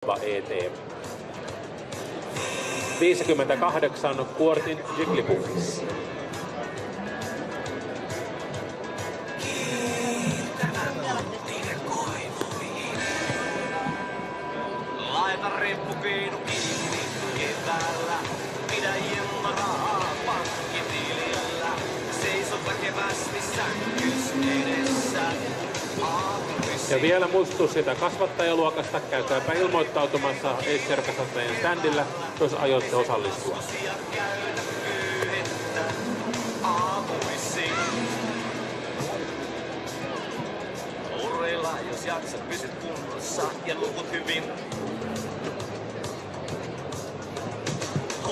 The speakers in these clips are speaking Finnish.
ET. 58 Quartin Jigglypuffs. Laita reppukeinu kiinni keväällä, pidä jemma rahaa pankkitilillä. Seisota kevästi sänkys edessä. Ja vielä muistutus siitä kasvattajaluokasta, käykääpä ilmoittautumassa EIS-kasvattajien standilla, jos aiotte osallistua. Urreilla, jos jaksat, pysyt kunnossa ja nukut hyvin.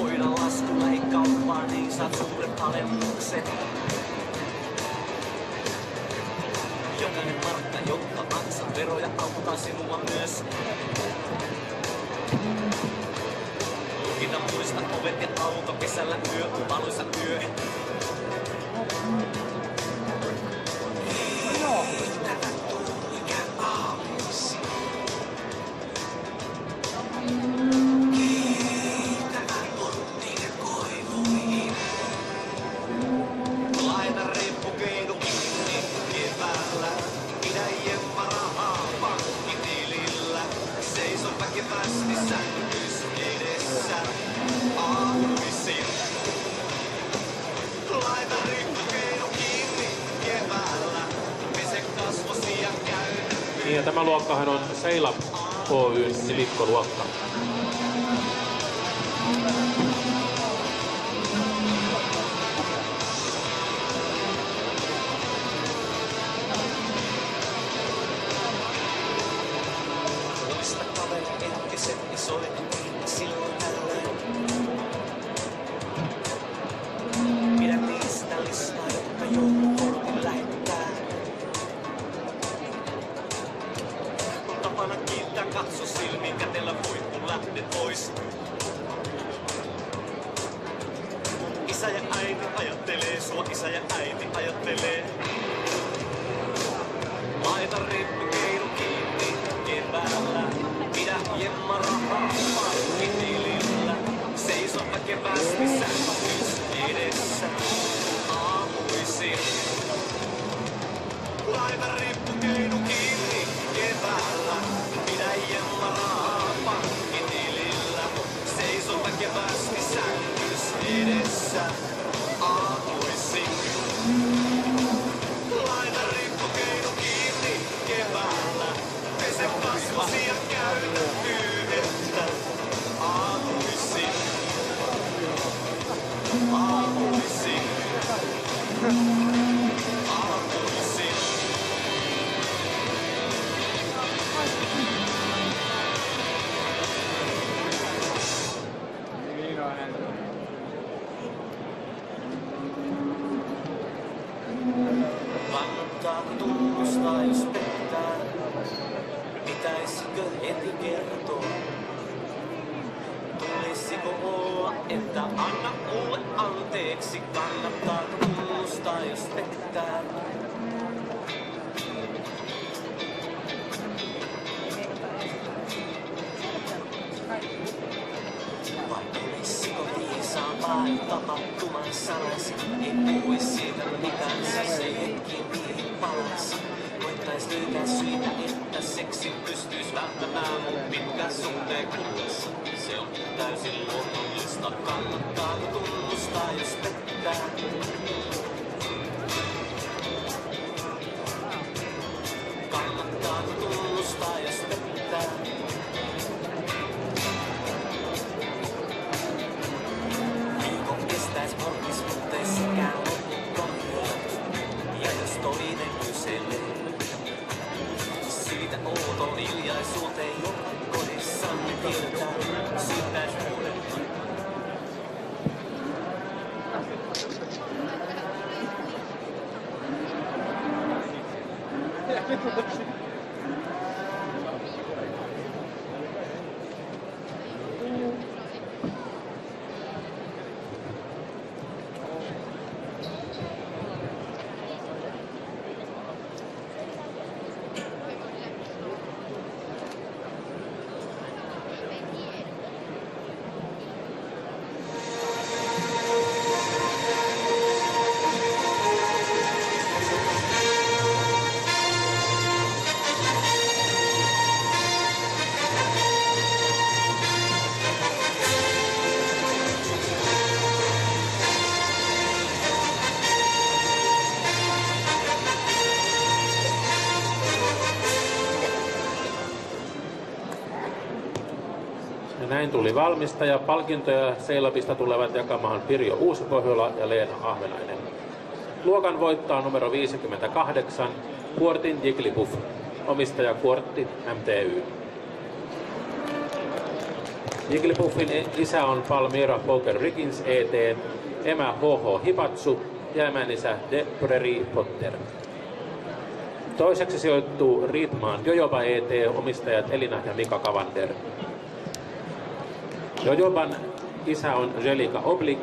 Hoida laskulla ei kauppaa, niin saat suuren alennuksen. Jokainen markka, jonka maksat veroja, auttaa sinua myös. Lukita muista ovet ja auto, kesällä yö, valoisa yö. Niin, ja tämä luokkahan on Seila Oyn nimikkoluokka. Muista kaveri entiset ja soita kiinni silloin tällöin. Pidä niistä listaa, jotka joulukortin lähettää. Kun tapana kiittää, katso silmiin, kätellä voit kun lähdet pois. Isä ja äiti ajattelee sua, isä ja äiti ajattelee. Laita rippikeinu kiinni keväällä. Pidä jemma rahaa pankkitilillä. Seiso väkevästi sähköys edessä aamuisin. Laita rippukeinu kiinni keväällä. Pidä jemma rahaa pankkitilillä. Seiso väkevästi sähköys edessä aamuisin. Laita rippukeinu kiinni keväällä. Pese kasvosi ja käytä yhdettä aamuisin. Aamuisin. Aamuisin. Kannattaa tunnustaa, jos pettää. Pitäisikö heti kertoa? Tulisiko olla, että anna mulle anteeksi? Kannattaa tunnustaa, jos pettää. Vai tulisiko viisaampaa tapahtuman salasi? Ei puhui siitä mitään, se hetki niihin palasi. Koittais löytää syitä, että seksi pystyis välttämään mun pitkän suhteen kuluessa. Se on täysin luonnollista, kannattaa tunnustaa, jos pettää. Kannattaa tunnustaa, jos pettää. Viikon kestäis morkis, mutta ei sekään loppukaan hyvä. Ja jos toinen kyselee siitä outoon hiljaisuuteen, joka kodissamme tietää, syyttäis muuten. Ja näin tuli valmistaja. Palkintoja Seilapista tulevat jakamaan Pirjo Uusipohjola ja Leena Ahvenainen. Luokan voittaa numero 58, Kuortin Jigglypuff. Omistaja Kuortti MTY. Jigglypuffin isä on Palmyra Poker Riggins ET, emä HH Hipatsu ja emänisä De Prairie Potter. Toiseksi sijoittuu Riitmaan Jojoba ET, omistajat Elina ja Mika Kavander. Jojoban isä on Jelika Oblik,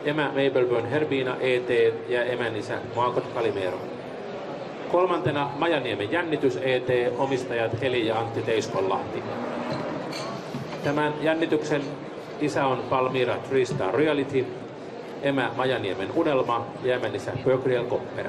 emä Mabelburn Herbina ET ja emänisä Maakot Kalimero. Kolmantena Majaniemen Jännitys ET, omistajat Heli ja Antti Teiskonlahti. Tämän jännityksen isä on Palmyra Tristar Reality, emä Majaniemen Unelma ja emänisä Pökriel Kopper.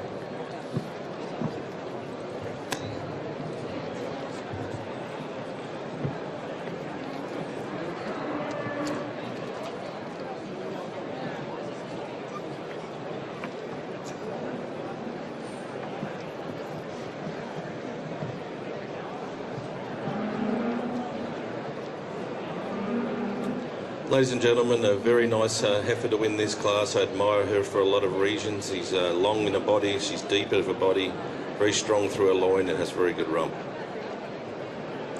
Ladies and gentlemen, a very nice heifer to win this class. I admire her for a lot of reasons. She's long in her body, she's deep of her body, very strong through her loin and has very good rump.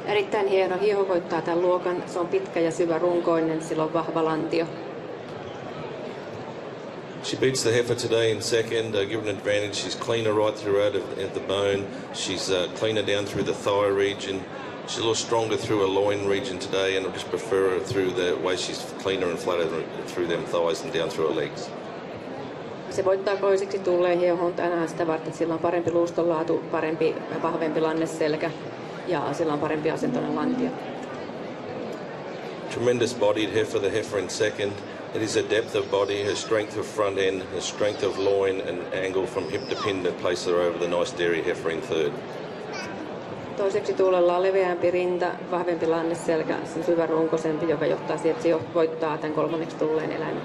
Erittäin hieno hieho voittaa tämän luokan. Se on pitkä ja syvä runkoinen, sillä on vahva lantio. She beats the heifer today in second, given advantage. She's cleaner right throughout at the bone. She's cleaner down through the thigh region. She's a little stronger through her loin region today, and I just prefer her through the way she's cleaner and flatter through them thighs and down through her legs. Se voittaa toiseksi tulleen hiehon tänään sitä varten, että sillä on parempi luustonlaatu, parempi ja vahvempi lanneselkä ja sillä on parempi asentoinen lantio. Tremendous bodied heifer, the heifer in second. It is her depth of body, her strength of front end, her strength of loin and angle from hip to pin that place her over the nice dairy heifer in third. Toiseksi tuulella on leveämpi rinta, vahvempi lanneselkä, se on syvä runkoisempi, joka johtaa siihen, että se voittaa tämän kolmanneksi tulleen eläimen.